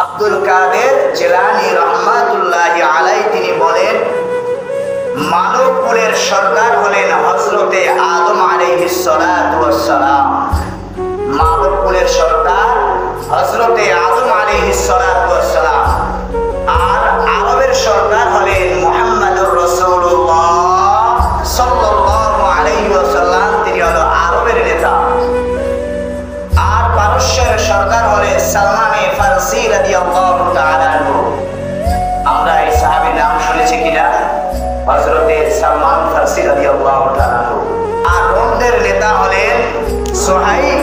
আব্দুল কাদের জিলানী রহমাতুল্লাহি আলাইহি তিনি বলেন, মানব কুলের সরদার হলেন হযরতে আদম আলাইহিস সালাতু ওয়াস সালাম। মানব কুলের সরদার হযরতে আদম আলাইহিস সালাতু ওয়াস সালাম। আর আরবের সরদার হলেন মুহাম্মদুর রাসূলুল্লাহ সাল্লাল্লাহু আলাইহি ওয়াসাল্লাম, তিনি হলো আরবের নেতা। আর পারস্যের সরদার হলেন সালমানে ফারসি রাদিয়াল্লাহু তাআলা আনহু। আমরা এই সাহাবীর নাম শুনেছি কিনা? হযরতে সালমান ফারসি রাদিয়াল্লাহু তাআলা আনহু। আর রোমদের নেতা হলেন সুহাইব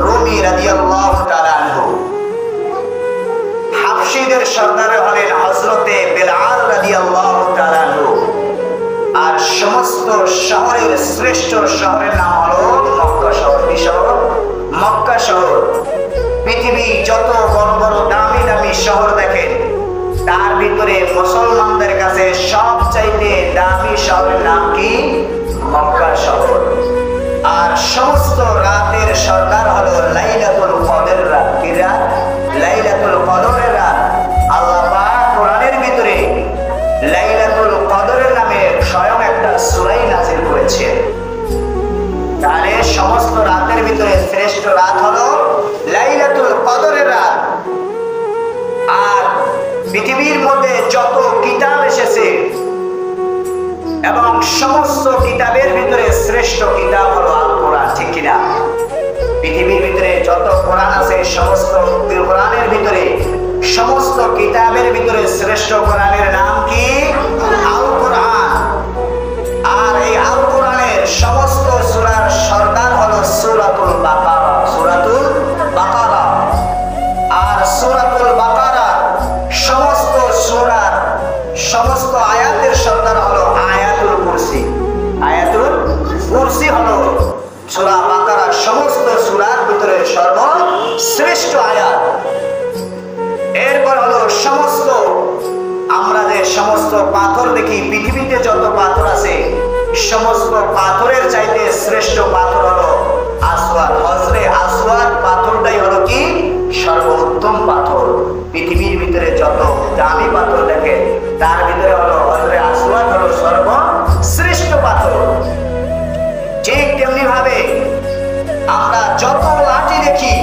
রুমি রাদিয়াল্লাহু তাআলা আনহু। হাবশীদের সরদার হলেন হযরতে বেলাল রাদিয়াল্লাহু তাআলা আনহু। আর সমস্ত শহরের শ্রেষ্ঠ শহরের নাম হলো মক্কা শহর। কি শহর? মক্কা শহর। পৃথিবী যত বড় বড় দামি দামি শহর দেখেন, তার ভিতরে মুসলমানদের কাছে সবচাইতে দামি শহরের নাম কি? মক্কা শহর। আর সমস্ত রাতের সরদার হলো লাইলাতুল কদর রাত। কি রাত? লাইলাতুল কদরের রাত। আল্লাহ পাক কোরআনের ভিতরে লাইলাতুল কদরের নামে স্বয়ং একটা সূরা নাযিল করেছেন। তাহলে সমস্ত রাতের ভিতরে শ্রেষ্ঠ রাত হলো লাইলাতুল কদরের রাত। আর পৃথিবীর মধ্যে যত কিতাব এসেছে এবং সমস্ত কিতাবের ভিতরে শ্রেষ্ঠ কিতাব হলো আল কোরআন। ঠিক কিনা? পৃথিবীর ভিতরে যত কোরআন আছে সমস্ত কোরআনের ভিতরে, সমস্ত কিতাবের ভিতরে শ্রেষ্ঠ কোরআনের নাম কি? আল কোরআন। আর এই আল কোরআনের সমস্ত সূরার সরদার হলো সূরাতুল বাকারা। সূরাতুল বাকারা। আর সূরাতুল বাকারা সমস্ত সূরার সমস্ত আয়াতের সরদার হলো আয়াতুল কুরসি। আয়াতুল কুরসি হলো সূরা বাকারার সমস্ত সূরার ভিতরে সর্বশ্রেষ্ঠ আয়াত। এরপর হলো সমস্ত আমরা যে সমস্ত পাথর দেখি, পৃথিবীতে যত পাথর আছে সমস্ত পাথরের চাইতে শ্রেষ্ঠ পাথর হলো আসওয়াদ। হজরে আসওয়াদ পাথরটাই হলো কি? সর্বোত্তম পাথর। পৃথিবীর ভিতরে যত দামি পাথর দেখে তার ভিতরে হলো হজরে আসওয়াদ হলো সর্বশ্রেষ্ঠ পাথর। ঠিক তেমনি ভাবে আমরা যত লাঠি দেখি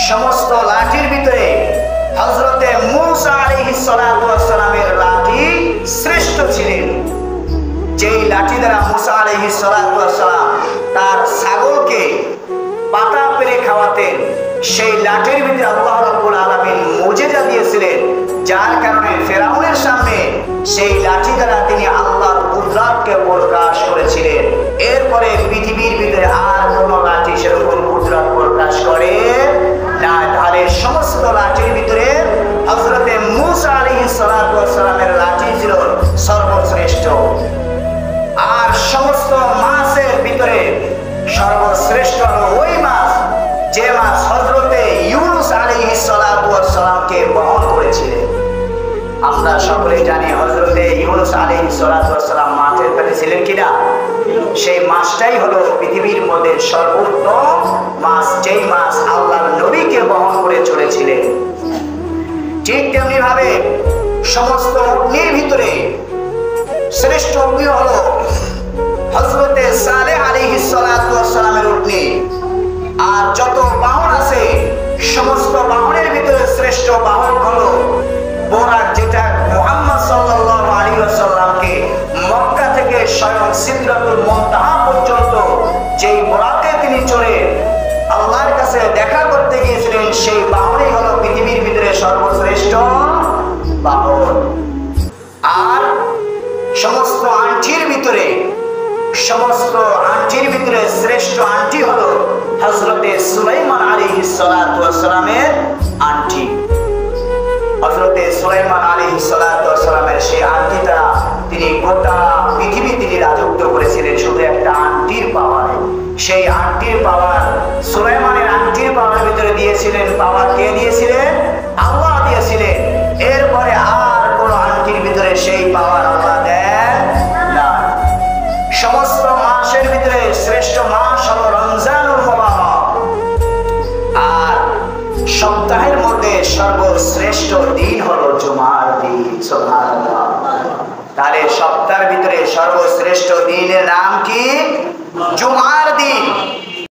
সমস্ত লাঠির ভিতরে হযরতে মূসা আলাইহিস সালাতু ওয়াস সালামের লাঠি শ্রেষ্ঠ ছিলেন। যেই লাঠি দ্বারা মূসা আলাইহিস সালাতু ওয়াস সালাম তার ছাগলকে পাতা পেরে খাওয়াতেন, সেই লাঠির ভিতরে আল্লাহ রাব্বুল আলামিন মুজিজা দিয়েছিলেন, যার কারণে ফেরাউনের সামনে সেই লাঠি দ্বারা তিনি আল্লাহর কুদরতকে প্রকাশ করেছিলেন। এরপরে পৃথিবীর ভিতরে আর কোন লাঠি সেরকম কুদরত প্রকাশ করে না। তাহলে সমস্ত লাঠির ভিতরে হযরতে মূসা আলাইহিস সালাতু ওয়াস সালামের লাঠি ছিল সর্বশ্রেষ্ঠ। আর সমস্ত মাছের ভিতরে সর্বশ্রেষ্ঠ হলো ওই মাছ যে মাছ হযরতে ইউনূস আলাইহিস সালাতু ওয়াস সালামকে বহন করেছিলেন। আমরা সকলেই জানি হযরতে ইউনূস আলাইহিস সালাতু ওয়াস সালাম মাছের পেটে ছিলেন কিনা? সেই মাছটাই হলো পৃথিবীর মধ্যে সর্বোত্তম মাছ, যেই মাছ আল্লাহর নবীকে বহন করে চলেছিলেন। ঠিক তেমনি ভাবে সমস্ত অগ্নির ভিতরে শ্রেষ্ঠ অগ্নি হলো হযরতে সালেহ আলাইহিস সালাতু ওয়াস সালামের অগ্নি। আর যত বাহন আছে সমস্ত বাহনের ভিতরে শ্রেষ্ঠ বাহন হলো বোরাক, যেটা মুহাম্মদ সাল্লাল্লাহু আলাইহি ওয়াসাল্লামকে মক্কা থেকে স্বয়ং সিদরাতুল মুনতাহা পর্যন্ত যেই বোরাকে তিনি চড়ে আল্লাহর কাছে দেখা করতে গিয়েছিলেন, সেই বাহনই হলো পৃথিবীর ভিতরে সর্বশ্রেষ্ঠ বাহন। আর সমস্ত আংটির ভিতরে শ্রেষ্ঠ আংটি হলো হযরতে সুলাইমান আলাইহিস সালাতু ওয়াস সালামের আংটি। হযরতে সুলাইমান আলাইহিস সালাতু ওয়াস সালামের সেই আংটিটা তিনি গোটা পৃথিবী তিনি রাজত্ব করেছিলেন শুধু একটা আংটির পাওয়ারে। সেই আংটির পাওয়ার, সুলাইমানের আংটির পাওয়ার ভিতরে দিয়েছিলেন, পাওয়ার কে দিয়েছিলেন? আল্লাহ দিয়েছিলেন। এরপরে আর কোন আংটির ভিতরে সেই পাওয়ার আল্লাহ দেন না। সমস্ত মাসের ভিতরে শ্রেষ্ঠ মাস হলো রমজানুল মুবারক। আর সপ্তাহের মধ্যে সর্ব সর্বশ্রেষ্ঠ দিন হলো জুমার দিন। সুবহানাল্লাহ। তাহলে সপ্তাহের ভিতরে সর্বশ্রেষ্ঠ দিনের নাম কি? জুমার দিন।